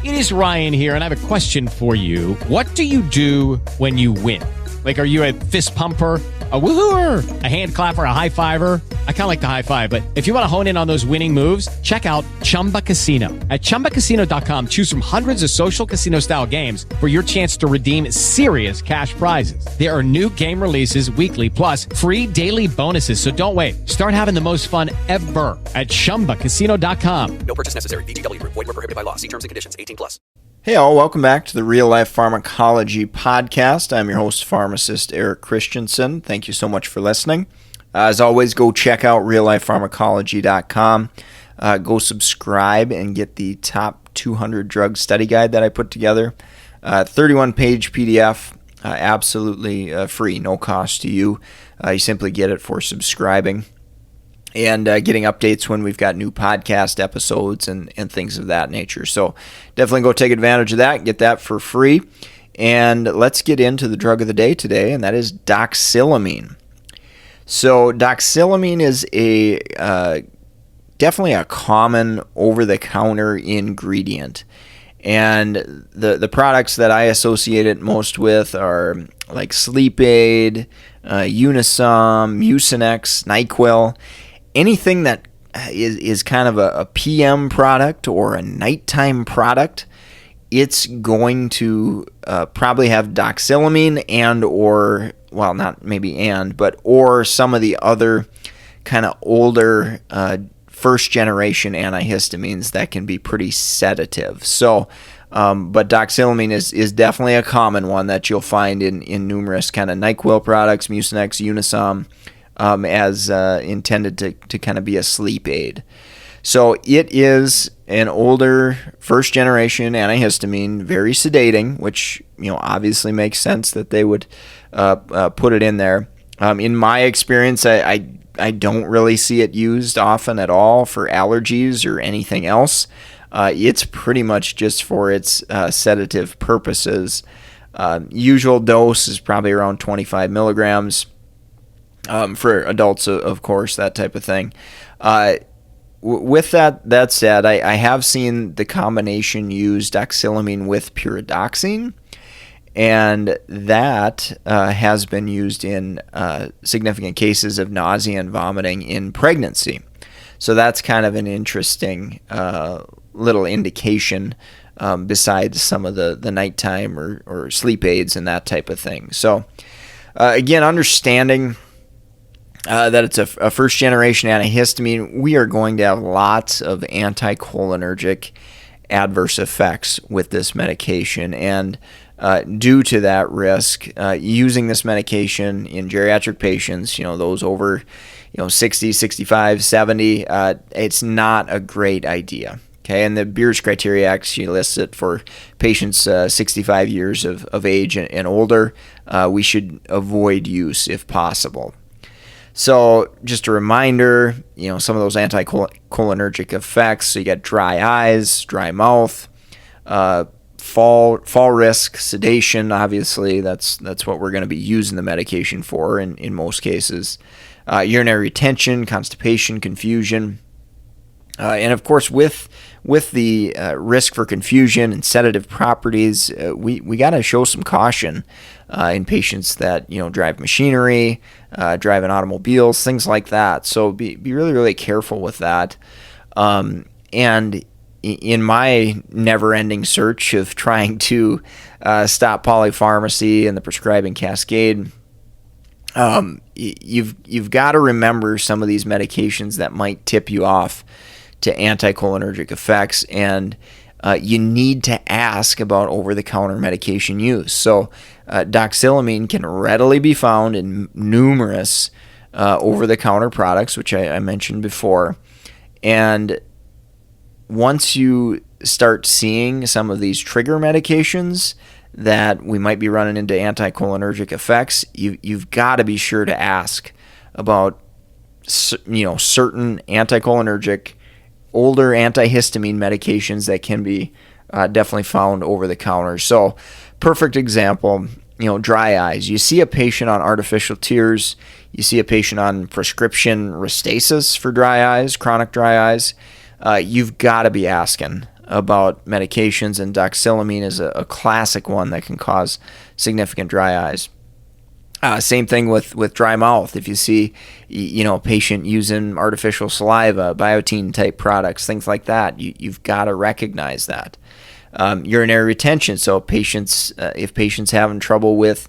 It is Ryan here, and I have a question for you. What do you do when you win? Like, are you a fist pumper, a woohooer, a hand clapper, a high fiver? I kind of like the high five, but if you want to hone in on those winning moves, check out Chumba Casino. At ChumbaCasino.com, choose from hundreds of social casino-style games for your chance to redeem serious cash prizes. There are new game releases weekly, plus free daily bonuses. So don't wait. Start having the most fun ever at ChumbaCasino.com. No purchase necessary. VGW. Void where prohibited by law. See terms and conditions. 18+. Hey all, welcome back to the Real Life Pharmacology podcast. I'm your host, pharmacist Eric Christensen. Thank you so much for listening. As always, go check out reallifepharmacology.com. Go subscribe and get the top 200 drug study guide that I put together. 31-page PDF, absolutely free, no cost to you. You simply get it for subscribing and getting updates when we've got new podcast episodes and things of that nature. So definitely go take advantage of that, get that for free. And let's get into the drug of the day today, and that is doxylamine. So doxylamine is definitely a common over-the-counter ingredient. And the products that I associate it most with are like sleep aid, Unisom, Mucinex, Nyquil. Anything that is kind of a PM product or a nighttime product, it's going to probably have doxylamine and or, well, not maybe and, but or some of the other kind of older first generation antihistamines that can be pretty sedative. So, but doxylamine is definitely a common one that you'll find in numerous kind of Nyquil products, Mucinex, Unisom, as intended to kind of be a sleep aid. So it is an older first generation antihistamine, very sedating, which obviously makes sense that they would put it in there. In my experience, I don't really see it used often at all for allergies or anything else. It's pretty much just for its sedative purposes. Usual dose is probably around 25 milligrams. For adults, of course, that type of thing. With that said, I have seen the combination use doxylamine with pyridoxine, and that has been used in significant cases of nausea and vomiting in pregnancy. So that's kind of an interesting little indication besides some of the nighttime or sleep aids and that type of thing. So again, understanding that it's a first-generation antihistamine, we are going to have lots of anticholinergic adverse effects with this medication. And due to that risk, using this medication in geriatric patients, those over 60, 65, 70, it's not a great idea. Okay, and the Beers criteria actually lists it for patients 65 years of age and older. We should avoid use if possible. So just a reminder, some of those anticholinergic effects. So you got dry eyes, dry mouth, fall risk, sedation. Obviously, that's what we're going to be using the medication for in most cases. Urinary retention, constipation, confusion, and of course with the risk for confusion and sedative properties, we got to show some caution in patients that drive machinery, driving automobiles, things like that. So be really, really careful with that. And in my never-ending search of trying to stop polypharmacy and the prescribing cascade, you've got to remember some of these medications that might tip you off to anticholinergic effects, and you need to ask about over-the-counter medication use. So doxylamine can readily be found in numerous over-the-counter products, which I mentioned before. And once you start seeing some of these trigger medications that we might be running into anticholinergic effects, you've got to be sure to ask about certain anticholinergic older antihistamine medications that can be definitely found over the counter. So perfect example, dry eyes. You see a patient on artificial tears, you see a patient on prescription Restasis for dry eyes, chronic dry eyes, you've got to be asking about medications, and doxylamine is a classic one that can cause significant dry eyes. Same thing with dry mouth. If you see, a patient using artificial saliva, biotine type products, things like that, you've got to recognize that. Urinary retention. So if patients having trouble with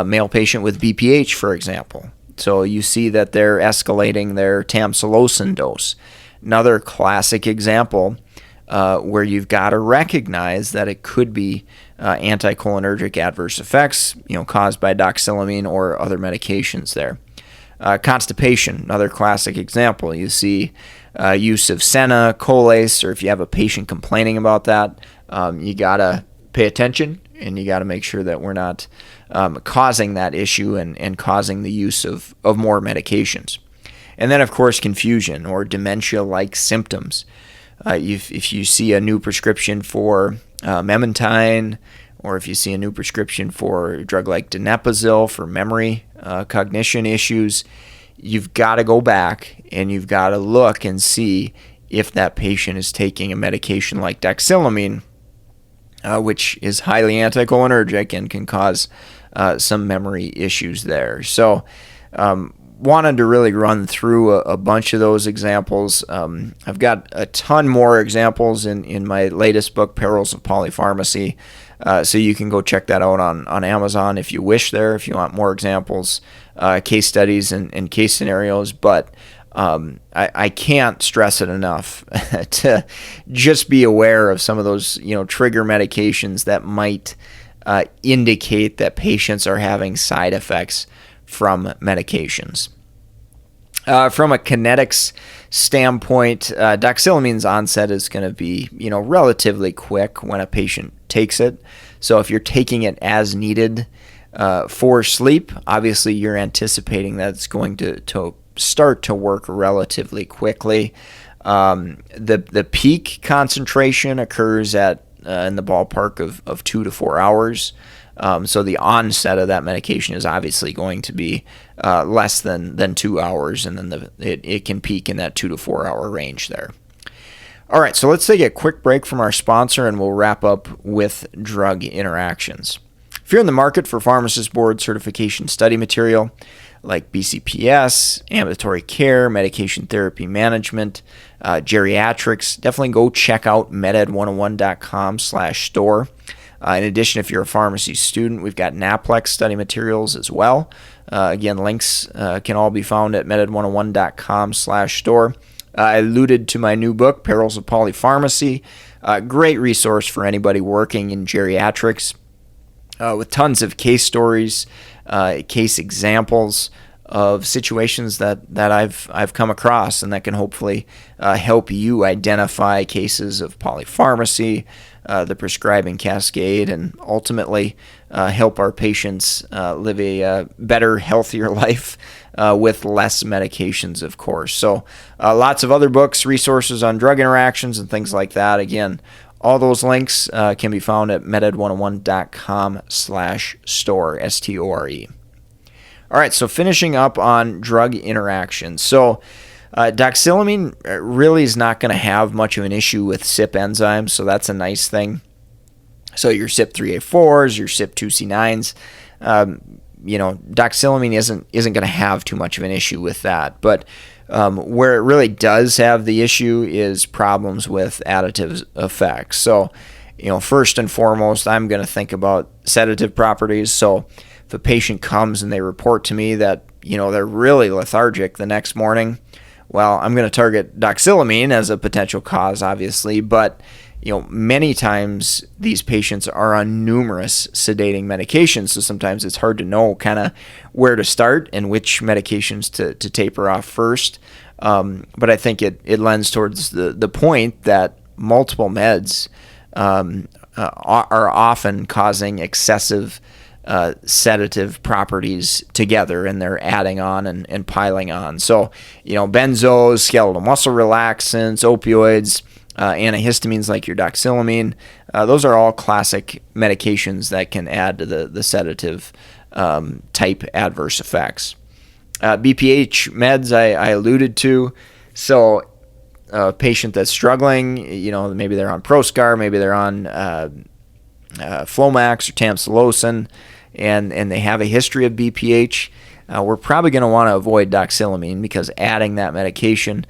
male patient with BPH, for example, so you see that they're escalating their tamsulosin dose. Another classic example where you've got to recognize that it could be anticholinergic adverse effects, caused by doxylamine or other medications there. Constipation, another classic example. You see use of senna, colace, or if you have a patient complaining about that, you got to pay attention, and you got to make sure that we're not causing that issue and causing the use of more medications. And then, of course, confusion or dementia-like symptoms. If you see a new prescription for memantine, or if you see a new prescription for a drug like donepezil for memory, cognition issues, you've got to go back and you've got to look and see if that patient is taking a medication like doxylamine, which is highly anticholinergic and can cause some memory issues there. So wanted to really run through a bunch of those examples. I've got a ton more examples in my latest book, Perils of Polypharmacy. So you can go check that out on Amazon if you wish there, if you want more examples, case studies and case scenarios. But I can't stress it enough to just be aware of some of those, trigger medications that might indicate that patients are having side effects from medications. From a kinetics standpoint, doxylamine's onset is going to be, relatively quick when a patient takes it. So if you're taking it as needed for sleep, obviously you're anticipating that it's going to start to work relatively quickly. The peak concentration occurs at in the ballpark of 2 to 4 hours. So the onset of that medication is obviously going to be less than 2 hours, and then it can peak in that 2 to 4 hour range there. All right, so let's take a quick break from our sponsor, and we'll wrap up with drug interactions. If you're in the market for pharmacist board certification study material like BCPS, ambulatory care, medication therapy management, geriatrics, definitely go check out meded101.com/store. In addition, if you're a pharmacy student, we've got NAPLEX study materials as well. Again, links can all be found at meded101.com/store. I alluded to my new book, Perils of Polypharmacy. Great resource for anybody working in geriatrics with tons of case stories, case examples of situations that I've come across, and that can hopefully help you identify cases of polypharmacy, the prescribing cascade, and ultimately help our patients live a better, healthier life with less medications, of course. So lots of other books, resources on drug interactions and things like that. Again, all those links can be found at meded101.com/store, STORE. All right, so finishing up on drug interactions. So doxylamine really is not going to have much of an issue with CYP enzymes, so that's a nice thing. So your CYP3A4s, your CYP2C9s, doxylamine isn't going to have too much of an issue with that. But where it really does have the issue is problems with additive effects. So, first and foremost, I'm going to think about sedative properties. So if a patient comes and they report to me that, they're really lethargic the next morning, well, I'm going to target doxylamine as a potential cause, obviously, but many times these patients are on numerous sedating medications, so sometimes it's hard to know kind of where to start and which medications to taper off first. But I think it lends towards the point that multiple meds are often causing excessive sedative properties together, and they're adding on and piling on. So, benzos, skeletal muscle relaxants, opioids, antihistamines like your doxylamine, those are all classic medications that can add to the sedative type adverse effects. BPH meds I alluded to. So a patient that's struggling, maybe they're on Proscar, maybe they're on Flomax or tamsulosin, and they have a history of BPH, we're probably going to want to avoid doxylamine, because adding that medication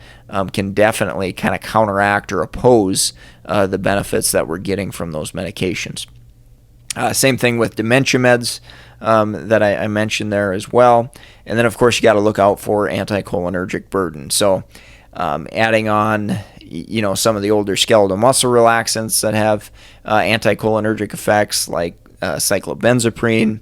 can definitely kind of counteract or oppose the benefits that we're getting from those medications. Same thing with dementia meds that I mentioned there as well. And then, of course, you got to look out for anticholinergic burden. So adding on, some of the older skeletal muscle relaxants that have anticholinergic effects, like cyclobenzaprine,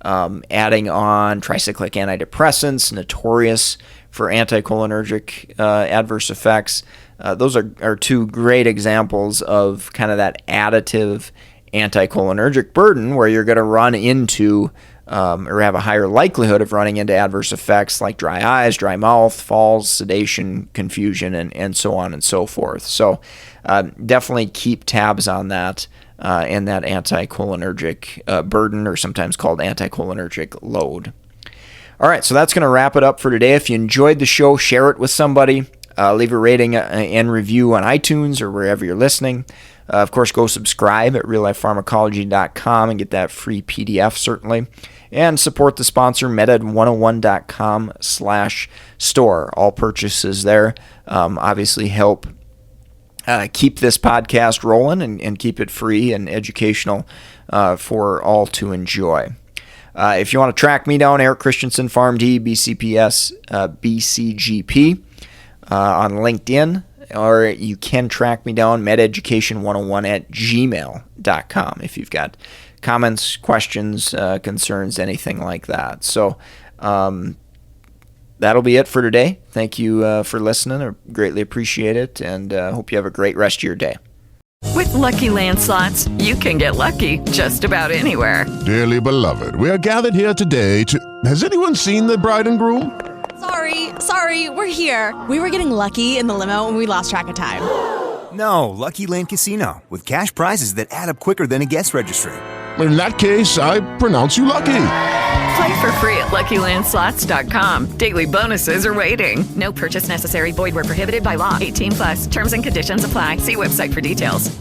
adding on tricyclic antidepressants, notorious for anticholinergic adverse effects. Those are two great examples of kind of that additive anticholinergic burden, where you're going to run into or have a higher likelihood of running into adverse effects like dry eyes, dry mouth, falls, sedation, confusion, and so on and so forth. So definitely keep tabs on that and that anticholinergic burden, or sometimes called anticholinergic load. All right, so that's going to wrap it up for today. If you enjoyed the show, share it with somebody. Leave a rating and review on iTunes or wherever you're listening. Of course, go subscribe at reallifepharmacology.com and get that free PDF, certainly. And support the sponsor, meded101.com/store. All purchases there obviously help keep this podcast rolling and keep it free and educational for all to enjoy. If you want to track me down, Eric Christensen, PharmD, BCPS, BCGP on LinkedIn. Or you can track me down, mededucation101@gmail.com, if you've got comments, questions, concerns, anything like that. So that'll be it for today. Thank you for listening. I greatly appreciate it, and hope you have a great rest of your day. With Lucky Land Slots, you can get lucky just about anywhere. Dearly beloved, we are gathered here today to... Has anyone seen the bride and groom? Sorry, we're here. We were getting lucky in the limo and we lost track of time. No, Lucky Land Casino, with cash prizes that add up quicker than a guest registry. In that case, I pronounce you lucky. Play for free at LuckyLandSlots.com. Daily bonuses are waiting. No purchase necessary. Void where prohibited by law. 18+. Terms and conditions apply. See website for details.